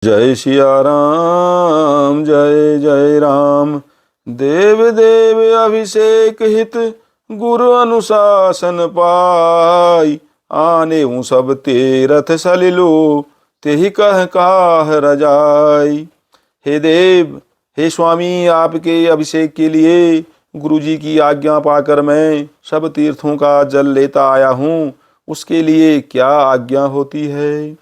जय सिया राम जय जय राम। देव देव अभिषेक हित गुरु अनुशासन पाई। आने हूँ सब तीरथ सलिलो तेहि कह काह रजाई। हे देव, हे स्वामी, आपके अभिषेक के लिए गुरु जी की आज्ञा पाकर मैं सब तीर्थों का जल लेता आया हूँ। उसके लिए क्या आज्ञा होती है।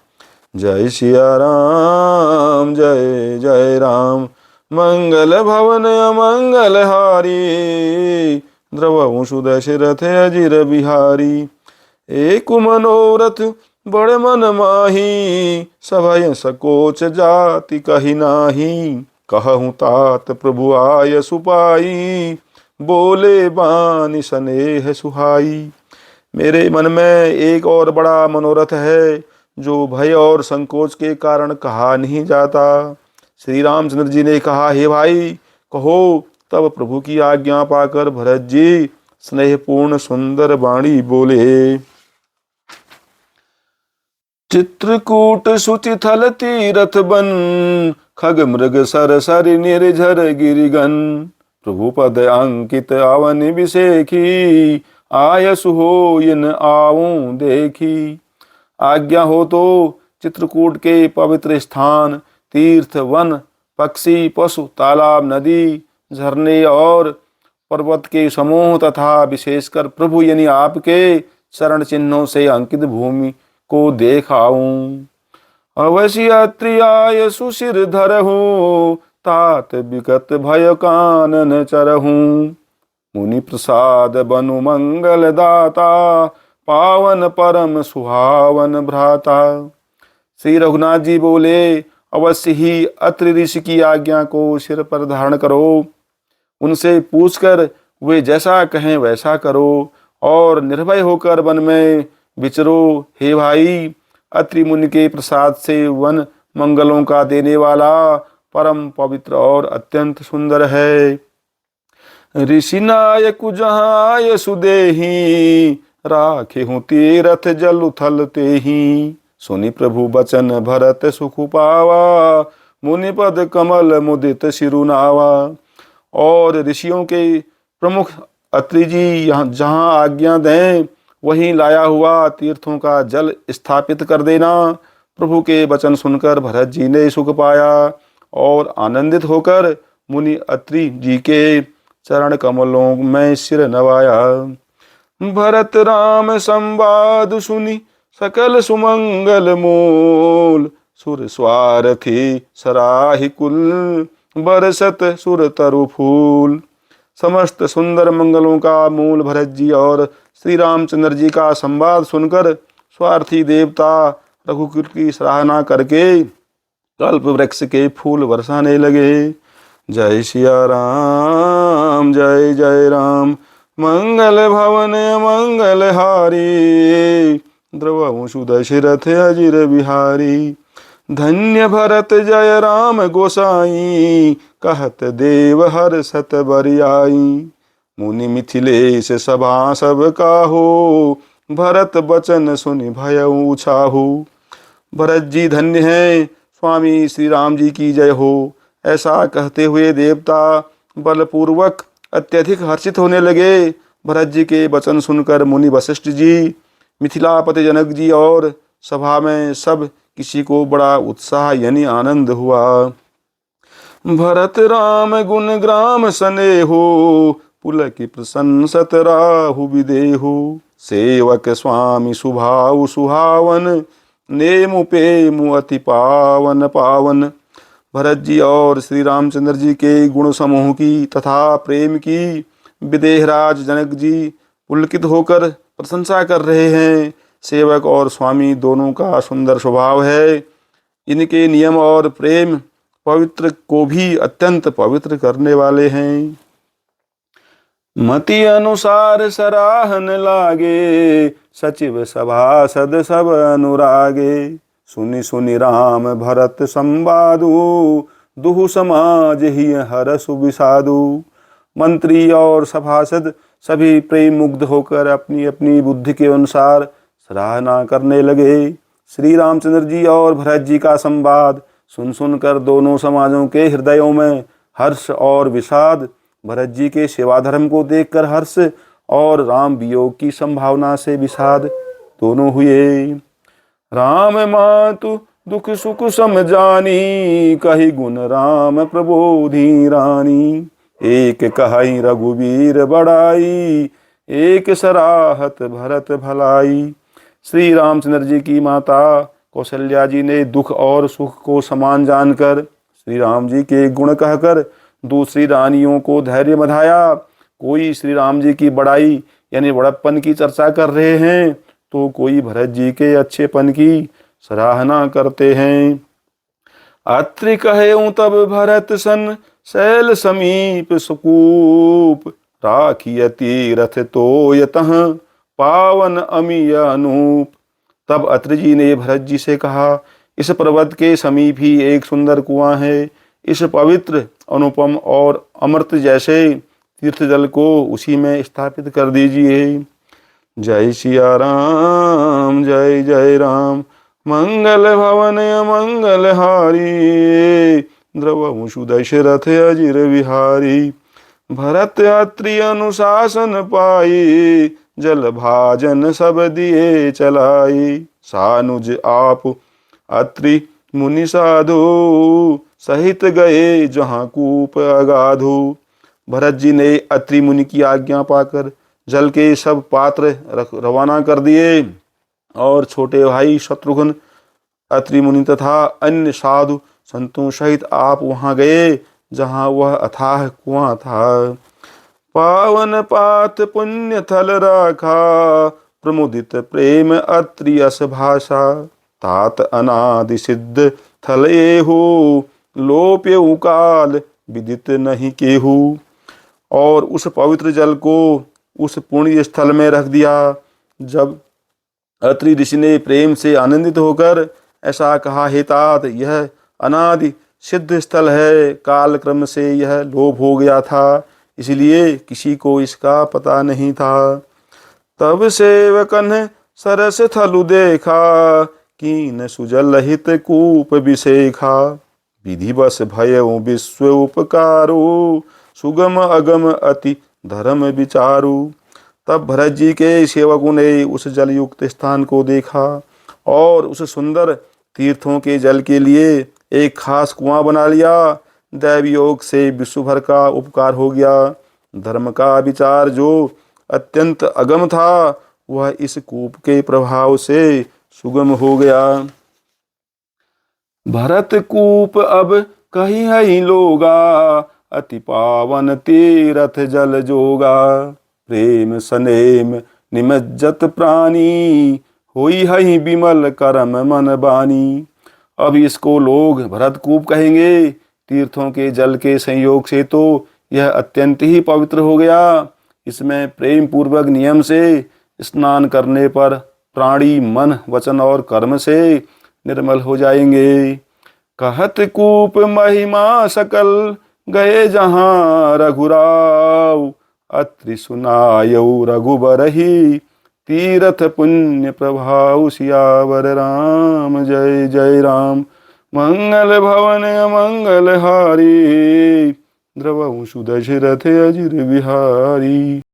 जय सिया राम जय जय राम। मंगल भवन अमंगल हारी। द्रवहु सुदशरथ अजिर बिहारी। एक मनोरथ बड़ मन माही। सभय सकोच जाति कही नाही। कहूँ तात प्रभु आय सुपाई। बोले बानी स्नेह सुहाई। मेरे मन में एक और बड़ा मनोरथ है जो भय और संकोच के कारण कहा नहीं जाता। श्री रामचंद्र जी ने कहा, हे भाई कहो। तब प्रभु की आज्ञा पाकर भरत जी स्नेहपूर्ण सुंदर वाणी बोले। चित्रकूट सुचि थल तीरथ बन। खग मृग सर सरि निर्झर गिरिगन। प्रभु पद अंकित अवन विसेखी। आयसु होयिन आऊं देखी। आज्ञा हो तो चित्रकूट के पवित्र स्थान, तीर्थ, वन, पक्षी, पशु, तालाब, नदी, झरने और पर्वत के समूह तथा विशेषकर प्रभु यानी आपके चरण चिन्हों से अंकित भूमि को देख आऊं। अवश्य यात्री आय सुशिर धरहूं। तात विगत भय कानन चरहूं। मुनि प्रसाद बनु मंगल दाता। पावन परम सुहावन भ्राता। श्री रघुनाथ जी बोले, अवश्य ही अत्रि ऋषि की आज्ञा को सिर पर धारण करो। उनसे पूछकर वे जैसा कहें वैसा करो और निर्भय होकर वन में विचरो। हे भाई, अत्रि मुनि के प्रसाद से वन मंगलों का देने वाला परम पवित्र और अत्यंत सुंदर है। ऋषि नायक जहाँ आय सुदेही। राखे हूँ तीरथ जल उथल तेही। सुनि प्रभु बचन भरत सुख पावा। मुनि पद कमल मुदित सिरुनावा। और ऋषियों के प्रमुख अत्रि जी यहाँ जहाँ आज्ञा दें वहीं लाया हुआ तीर्थों का जल स्थापित कर देना। प्रभु के वचन सुनकर भरत जी ने सुख पाया और आनंदित होकर मुनि अत्रि जी के चरण कमलों में सिर नवाया। भरत राम संवाद सुनि सकल सुमंगल मूल। सुर स्वारथी सराहि कुल। बरसत सुर तरु फूल। समस्त सुंदर मंगलों का मूल भरत जी और श्री रामचंद्र जी का संवाद सुनकर स्वार्थी देवता रघुकुल की सराहना करके कल्प वृक्ष के फूल बरसाने लगे। जय सिया राम जय जय राम। मंगल भवन मंगल हारी। द्रवहु सुदशरथ अजिर बिहारी। धन्य भरत जय राम गोसाई। कहत देव हर सत बरियाई। मुनि मिथिलेश सभा सब काहू। भरत बचन सुनि भयउ छाहू। भरत जी धन्य हैं, स्वामी श्री राम जी की जय हो। ऐसा कहते हुए देवता बलपूर्वक अत्यधिक हर्षित होने लगे। भरत जी के वचन सुनकर मुनि वशिष्ठ जी, मिथिलापति जनक जी और सभा में सब किसी को बड़ा उत्साह यानी आनंद हुआ। भरत राम गुण ग्राम स्नेहु। पुलक प्रशंसत राहु विदेहु। सेवक स्वामी सुभाव सुहावन। नेमु पेमु अति पावन पावन। भरत जी और श्री रामचंद्र जी के गुण समूह की तथा प्रेम की विदेहराज जनक जी पुलकित होकर प्रशंसा कर रहे हैं। सेवक और स्वामी दोनों का सुंदर स्वभाव है। इनके नियम और प्रेम पवित्र को भी अत्यंत पवित्र करने वाले हैं। मति अनुसार सराहन लागे। सचिव सभासद सब अनुरागे। सुनि सुनि राम भरत संवादु। दुहु समाज ही हरसु विषादु। मंत्री और सभासद सभी प्रेम मुग्ध होकर अपनी अपनी बुद्धि के अनुसार सराहना करने लगे। श्री रामचंद्र जी और भरत जी का संवाद सुन सुनकर दोनों समाजों के हृदयों में हर्ष और विषाद, भरत जी के सेवा धर्म को देखकर हर्ष और राम वियोग की संभावना से विषाद दोनों हुए। राम मातु दुख सुख समझानी, कही गुण राम प्रबोधि रानी। एक कहाई रघुवीर बड़ाई, एक सराहत भरत भलाई। श्री रामचंद्र जी की माता कौशल्या जी ने दुख और सुख को समान जानकर श्री राम जी के गुण कहकर दूसरी रानियों को धैर्य बंधाया। कोई श्री राम जी की बड़ाई यानी बड़प्पन की चर्चा कर रहे हैं, तो कोई भरत जी के अच्छेपन की सराहना करते हैं। अत्रि कहे तब भरत सन, शैल समीप सुकूप। राखिय तीरथ तोय तह, पावन अमिय अनूप। तब अत्रि जी ने भरत जी से कहा, इस पर्वत के समीप ही एक सुंदर कुआं है। इस पवित्र, अनुपम और अमृत जैसे तीर्थ जल को उसी में स्थापित कर दीजिए। जय सिया राम, जय जय राम। मंगल भवन मंगल हारी, द्रवमुषु दशरथ अजिर विहारी। भरत अत्रि अनुशासन पाई, जल भाजन सब दिए चलाई। सानुज आप अत्रि मुनि साधु, सहित गए जहाँ कूप अगाधु। भरत जी ने अत्रि मुनि की आज्ञा पाकर जल के सब पात्र रवाना कर दिए और छोटे भाई शत्रुघ्न, अत्रि मुनि तथा अन्य साधु संतों सहित आप वहां गए जहां वह अथाह कुआं था। पावन पात पुण्य थल राखा, प्रमुदित प्रेम अत्रि यश भाषा। तात अनादि सिद्ध थल एहु, लोप्यउ काल विदित नहीं केहू। और उस पवित्र जल को उस पुण्य स्थल में रख दिया। जब अत्रि ऋषि ने प्रेम से आनंदित होकर ऐसा कहा, हे तात, यह अनादि सिद्ध स्थल है, काल क्रम से यह लोप हो गया था, इसलिए किसी को इसका पता नहीं था। तब सेवकन सरस थलु देखा, कीन सुजल हित कूप विशेखा। विधिवश भयउ विश्व उपकारो, सुगम अगम अति धर्म विचारु। तब भरत जी के सेवकों ने उस जलयुक्त स्थान को देखा और उस सुंदर तीर्थों के जल के लिए एक खास कुआं बना लिया। दैव योग से विश्व भर का उपकार हो गया। धर्म का विचार जो अत्यंत अगम था, वह इस कूप के प्रभाव से सुगम हो गया। भरत कूप अब कही है लोगा, अति पावन तीरथ जल जोगा। प्रेम सनेम निमज्जत प्राणी, होई है विमल करम मन बानी। अब इसको लोग भरत कूप कहेंगे। तीर्थों के जल के संयोग से तो यह अत्यंत ही पवित्र हो गया। इसमें प्रेम पूर्वक नियम से स्नान करने पर प्राणी मन, वचन और कर्म से निर्मल हो जाएंगे। कहत कूप महिमा सकल, गए जहाँ रघुराव। अत्रि सुनायऊ रघुबरहि, तीरथ पुण्य प्रभाव। सियावर राम, जय जय राम। मंगल भवन अमंगल हारी, द्रवमुषु दशरथ अजिर विहारी।